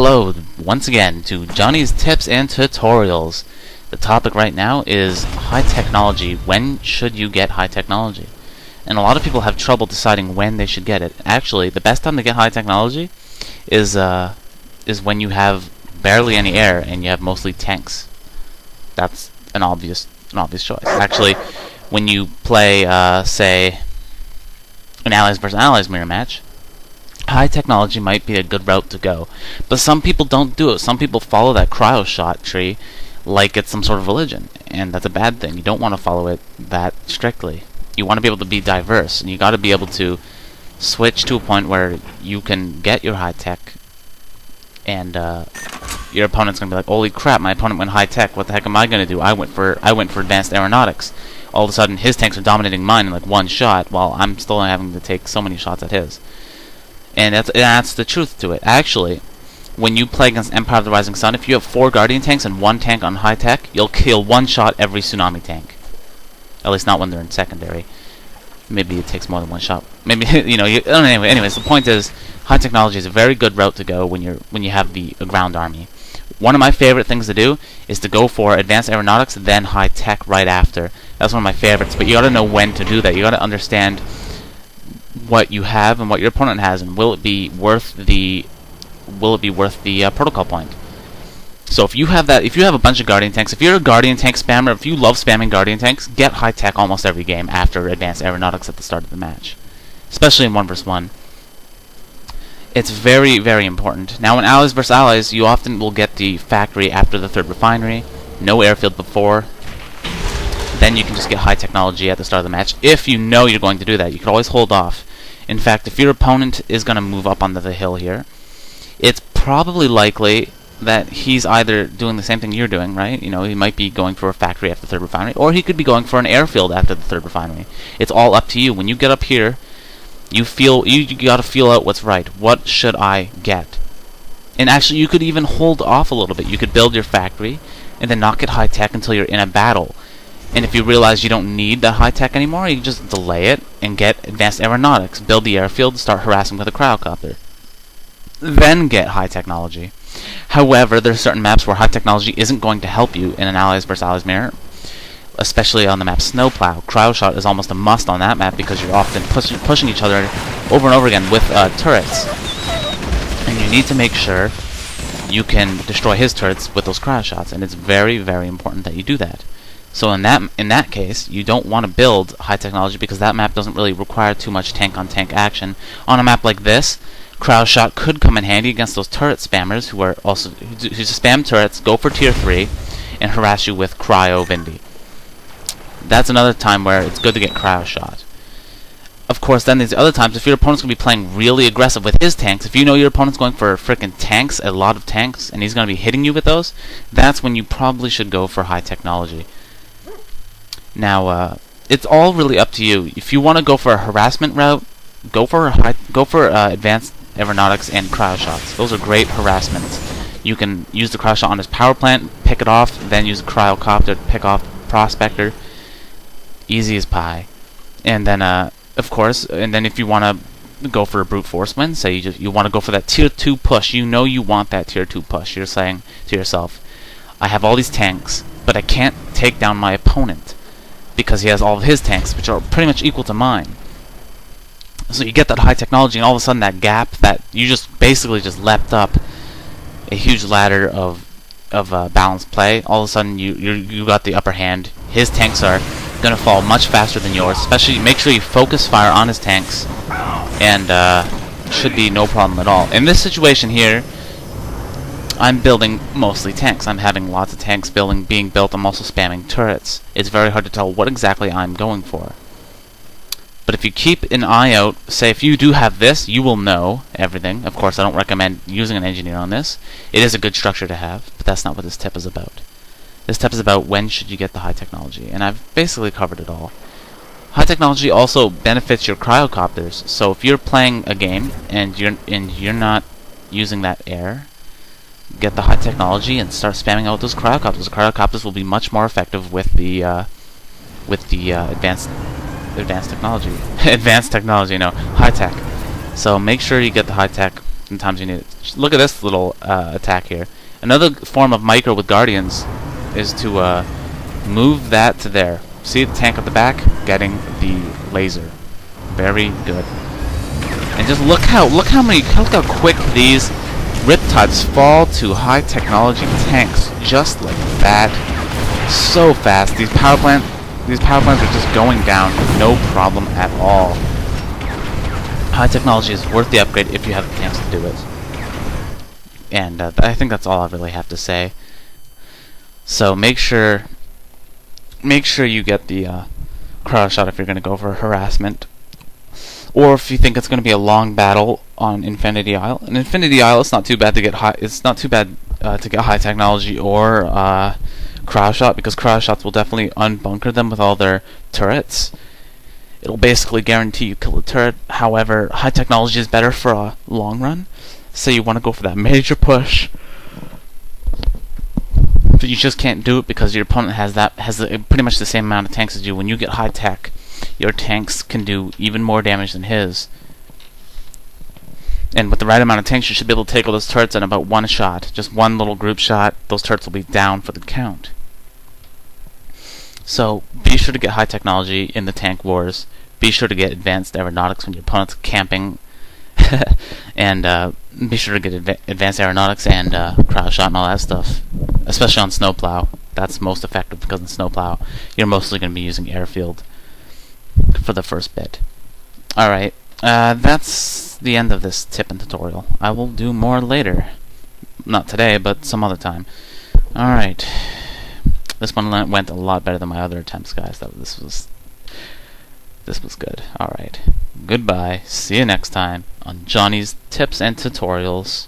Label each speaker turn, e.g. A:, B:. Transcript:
A: Hello, once again, to Johnny's Tips and Tutorials. The topic right now is high technology. When should you get high technology? And a lot of people have trouble deciding when they should get it. Actually, the best time to get high technology is when you have barely any air and you have mostly tanks. That's an obvious choice. Actually, when you play, say, an allies versus allies mirror match, high technology might be a good route to go. But some people don't do it. Some people follow that cryo shot tree like it's some sort of religion, and that's a bad thing. You don't want to follow it that strictly. You want to be able to be diverse, and you got to be able to switch to a point where you can get your high tech, and your opponent's gonna be like, "Holy crap! My opponent went high tech. What the heck am I gonna do? I went for advanced aeronautics." All of a sudden, his tanks are dominating mine in like one shot, while I'm still having to take so many shots at his. And that's the truth to it. Actually, when you play against Empire of the Rising Sun, if you have 4 Guardian tanks and 1 tank on high tech, you'll kill one shot every Tsunami tank. At least not when they're in secondary. Maybe it takes more than one shot. Maybe anyways, the point is, high technology is a very good route to go when you have a ground army. One of my favorite things to do is to go for advanced aeronautics, then high tech right after. That's one of my favorites. But you got to know when to do that. You got to understand what you have and what your opponent has, and will it be worth the protocol point. So if you have a bunch of Guardian tanks, if you're a Guardian tank spammer, if you love spamming Guardian tanks, get high tech almost every game after advanced aeronautics at the start of the match, especially in 1 vs 1. It's very, very important. Now in allies vs allies, you often will get the factory after the 3rd refinery, no airfield before. Then you can just get high technology at the start of the match. If you know you're going to do that, you can always hold off. In fact, if your opponent is going to move up onto the hill here, it's probably likely that he's either doing the same thing you're doing, right? You know, he might be going for a factory after the 3rd refinery, or he could be going for an airfield after the 3rd refinery. It's all up to you. When you get up here, you got to feel out what's right. What should I get? And actually, you could even hold off a little bit. You could build your factory and then not get high tech until you're in a battle. And if you realize you don't need that high tech anymore, you can just delay it and get advanced aeronautics, build the airfield, start harassing with a cryocopter. Then get high technology. However, there are certain maps where high technology isn't going to help you in an allies vs allies mirror, especially on the map Snowplow. Cryo shot is almost a must on that map because you're often pushing each other over and over again with turrets, and you need to make sure you can destroy his turrets with those cryo shots, and it's very, very important that you do that. So in that case, you don't want to build high technology because that map doesn't really require too much tank-on-tank action. On a map like this, cryo shot could come in handy against those turret spammers who spam turrets, go for tier 3, and harass you with cryo Vindy. That's another time where it's good to get cryo shot. Of course, then there's other times if your opponent's going to be playing really aggressive with his tanks, if you know your opponent's going for frickin' tanks, a lot of tanks, and he's going to be hitting you with those, that's when you probably should go for high technology. Now, it's all really up to you. If you want to go for a harassment route, go for advanced aeronautics and cryo shots. Those are great harassments. You can use the cryo shot on his power plant, pick it off, then use a cryocopter to pick off Prospector. Easy as pie. And then, of course, if you want to go for a brute force win, say you want to go for that tier 2 push. You know you want that tier 2 push. You're saying to yourself, I have all these tanks, but I can't take down my opponent because he has all of his tanks, which are pretty much equal to mine. So you get that high technology, and all of a sudden that gap that you just basically leapt up a huge ladder of balanced play. All of a sudden you got the upper hand. His tanks are gonna fall much faster than yours. Especially make sure you focus fire on his tanks, and should be no problem at all. In this situation here, I'm building mostly tanks. I'm having lots of tanks being built. I'm also spamming turrets. It's very hard to tell what exactly I'm going for. But if you keep an eye out, say if you do have this, you will know everything. Of course, I don't recommend using an engineer on this. It is a good structure to have, but that's not what this tip is about. This tip is about when should you get the high technology, and I've basically covered it all. High technology also benefits your cryocopters. So if you're playing a game and you're not using that air, get the high technology and start spamming out those cryocopters. Cryocopters will be much more effective with the advanced technology. Advanced technology, no, high tech. So make sure you get the high tech sometimes you need it. Look at this little attack here. Another form of micro with Guardians is to move that to there. See the tank at the back? Getting the laser. Very good. And just look how quick these Riptides fall to high technology tanks. Just like that. So fast. These power plants are just going down, no problem at all. High technology is worth the upgrade if you have the tanks to do it. And I think that's all I really have to say. So make sure you get the cryo shot if you're going to go for harassment, or if you think it's going to be a long battle on Infinity Isle. In Infinity Isle, it's not too bad to get high. It's not too bad to get high technology or cryo shot, because cryo shots will definitely unbunker them with all their turrets. It'll basically guarantee you kill the turret. However, high technology is better for a long run. So you want to go for that major push, but you just can't do it because your opponent has pretty much the same amount of tanks as you. When you get high tech, your tanks can do even more damage than his. And with the right amount of tanks, you should be able to take all those turrets in about one shot. Just one little group shot, those turrets will be down for the count. So be sure to get high technology in the tank wars. Be sure to get advanced aeronautics when your opponent's camping. And be sure to get advanced aeronautics and cryo shot and all that stuff. Especially on snowplow. That's most effective because in snowplow you're mostly going to be using airfield for the first bit. Alright, that's the end of this tip and tutorial. I will do more later. Not today, but some other time. Alright. This one went a lot better than my other attempts, guys. This was good. Alright. Goodbye. See you next time on Johnny's Tips and Tutorials.